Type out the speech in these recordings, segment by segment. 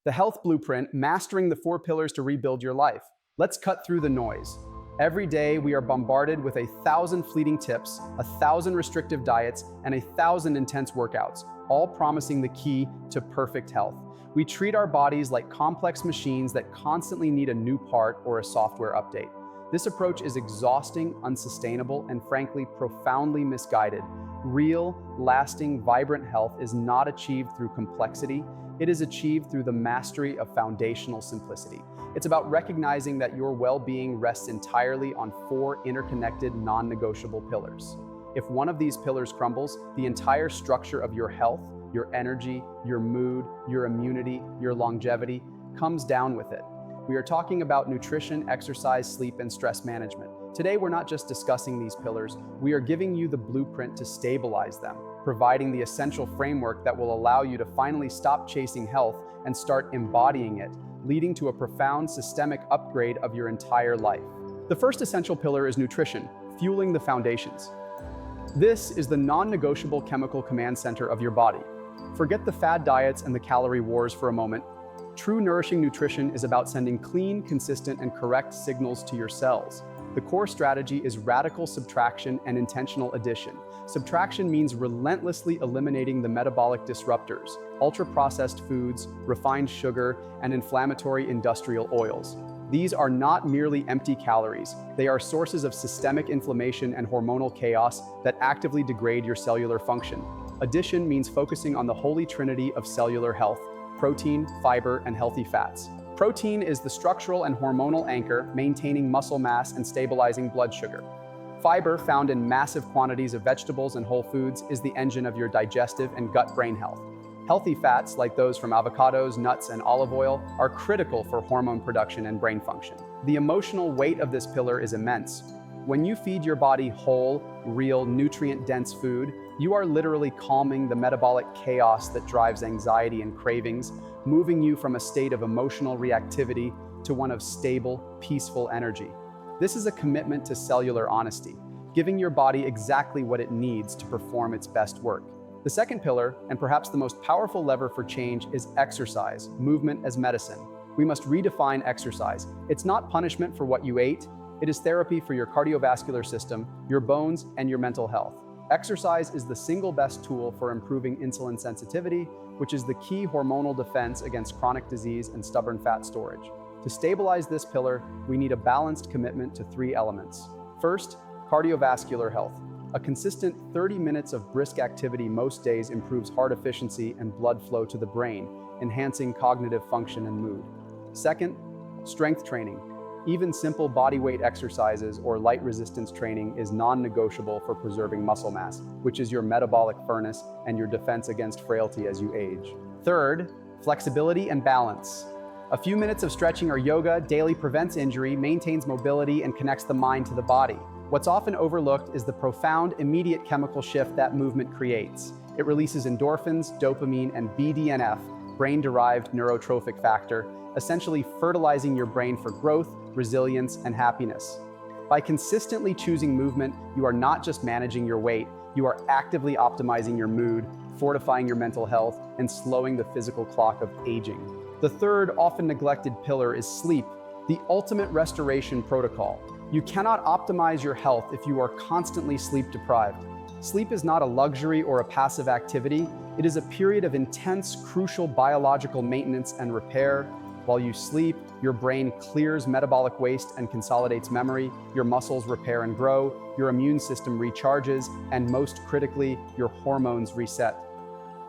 The Health Blueprint, mastering the 4 pillars to rebuild your life. Let's cut through the noise. Every day, we are bombarded with 1,000 fleeting tips, 1,000 restrictive diets, and 1,000 intense workouts, all promising the key to perfect health. We treat our bodies like complex machines that constantly need a new part or a software update. This approach is exhausting, unsustainable, and frankly, profoundly misguided. Real, lasting, vibrant health is not achieved through complexity. It is achieved through the mastery of foundational simplicity. It's about recognizing that your well-being rests entirely on 4 interconnected, non-negotiable pillars. If one of these pillars crumbles, the entire structure of your health, your energy, your mood, your immunity, your longevity comes down with it. We are talking about nutrition, exercise, sleep, and stress management. Today, we're not just discussing these pillars, we are giving you the blueprint to stabilize them, providing the essential framework that will allow you to finally stop chasing health and start embodying it, leading to a profound systemic upgrade of your entire life. The first essential pillar is nutrition, fueling the foundations. This is the non-negotiable chemical command center of your body. Forget the fad diets and the calorie wars for a moment. True nourishing nutrition is about sending clean, consistent, and correct signals to your cells. The core strategy is radical subtraction and intentional addition. Subtraction means relentlessly eliminating the metabolic disruptors, ultra-processed foods, refined sugar, and inflammatory industrial oils. These are not merely empty calories. They are sources of systemic inflammation and hormonal chaos that actively degrade your cellular function. Addition means focusing on the holy trinity of cellular health: protein, fiber, and healthy fats. Protein is the structural and hormonal anchor, maintaining muscle mass and stabilizing blood sugar. Fiber, found in massive quantities of vegetables and whole foods, is the engine of your digestive and gut-brain health. Healthy fats, like those from avocados, nuts, and olive oil, are critical for hormone production and brain function. The emotional weight of this pillar is immense. When you feed your body whole, real, nutrient-dense food, you are literally calming the metabolic chaos that drives anxiety and cravings, moving you from a state of emotional reactivity to one of stable, peaceful energy. This is a commitment to cellular honesty, giving your body exactly what it needs to perform its best work. The second pillar, and perhaps the most powerful lever for change, is exercise, movement as medicine. We must redefine exercise. It's not punishment for what you ate. It is therapy for your cardiovascular system, your bones, and your mental health. Exercise is the single best tool for improving insulin sensitivity, which is the key hormonal defense against chronic disease and stubborn fat storage. To stabilize this pillar, we need a balanced commitment to 3 elements. First, cardiovascular health. A consistent 30 minutes of brisk activity most days improves heart efficiency and blood flow to the brain, enhancing cognitive function and mood. Second, strength training. Even simple bodyweight exercises or light resistance training is non-negotiable for preserving muscle mass, which is your metabolic furnace and your defense against frailty as you age. Third, flexibility and balance. A few minutes of stretching or yoga daily prevents injury, maintains mobility, and connects the mind to the body. What's often overlooked is the profound, immediate chemical shift that movement creates. It releases endorphins, dopamine, and BDNF, brain-derived neurotrophic factor, essentially fertilizing your brain for growth, resilience, and happiness. By consistently choosing movement, you are not just managing your weight, you are actively optimizing your mood, fortifying your mental health, and slowing the physical clock of aging. The third, often neglected pillar is sleep, the ultimate restoration protocol. You cannot optimize your health if you are constantly sleep deprived. Sleep is not a luxury or a passive activity. It is a period of intense, crucial biological maintenance and repair. While you sleep, your brain clears metabolic waste and consolidates memory, your muscles repair and grow, your immune system recharges, and most critically, your hormones reset.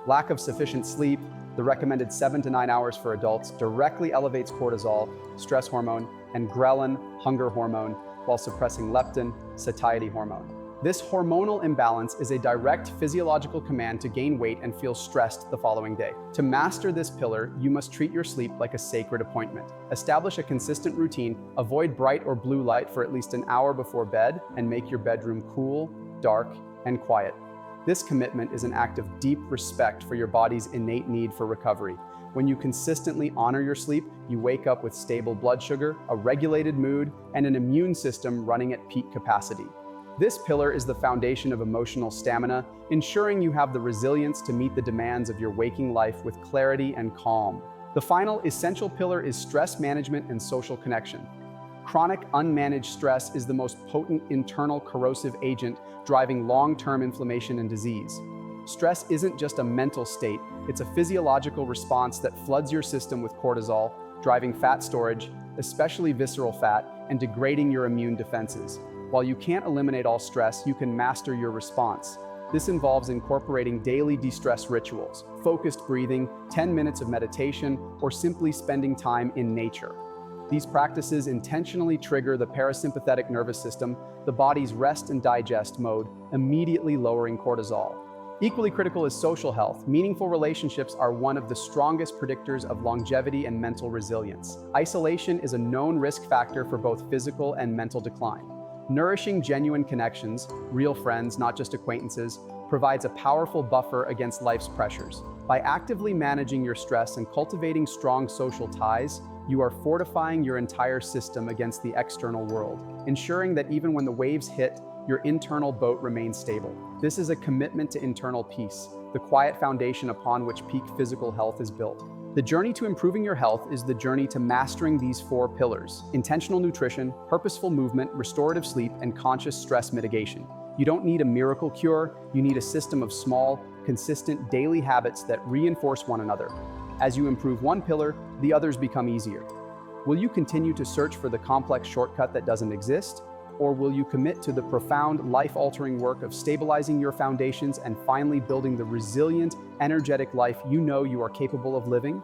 Lack of sufficient sleep, the recommended 7 to 9 hours for adults, directly elevates cortisol, stress hormone, and ghrelin, hunger hormone, while suppressing leptin, satiety hormone. This hormonal imbalance is a direct physiological command to gain weight and feel stressed the following day. To master this pillar, you must treat your sleep like a sacred appointment. Establish a consistent routine, avoid bright or blue light for at least an hour before bed, and make your bedroom cool, dark, and quiet. This commitment is an act of deep respect for your body's innate need for recovery. When you consistently honor your sleep, you wake up with stable blood sugar, a regulated mood, and an immune system running at peak capacity. This pillar is the foundation of emotional stamina, ensuring you have the resilience to meet the demands of your waking life with clarity and calm. The final essential pillar is stress management and social connection. Chronic unmanaged stress is the most potent internal corrosive agent driving long-term inflammation and disease. Stress isn't just a mental state, it's a physiological response that floods your system with cortisol, driving fat storage, especially visceral fat, and degrading your immune defenses. While you can't eliminate all stress, you can master your response. This involves incorporating daily de-stress rituals, focused breathing, 10 minutes of meditation, or simply spending time in nature. These practices intentionally trigger the parasympathetic nervous system, the body's rest and digest mode, immediately lowering cortisol. Equally critical is social health. Meaningful relationships are one of the strongest predictors of longevity and mental resilience. Isolation is a known risk factor for both physical and mental decline. Nourishing genuine connections, real friends, not just acquaintances, provides a powerful buffer against life's pressures. By actively managing your stress and cultivating strong social ties, you are fortifying your entire system against the external world, ensuring that even when the waves hit, your internal boat remains stable. This is a commitment to internal peace, the quiet foundation upon which peak physical health is built. The journey to improving your health is the journey to mastering these 4 pillars: intentional nutrition, purposeful movement, restorative sleep, and conscious stress mitigation. You don't need a miracle cure, you need a system of small, consistent daily habits that reinforce one another. As you improve one pillar, the others become easier. Will you continue to search for the complex shortcut that doesn't exist? Or will you commit to the profound, life-altering work of stabilizing your foundations and finally building the resilient, energetic life you know you are capable of living?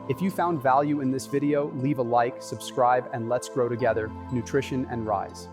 If you found value in this video, leave a like, subscribe, and let's grow together, nutrition and rise.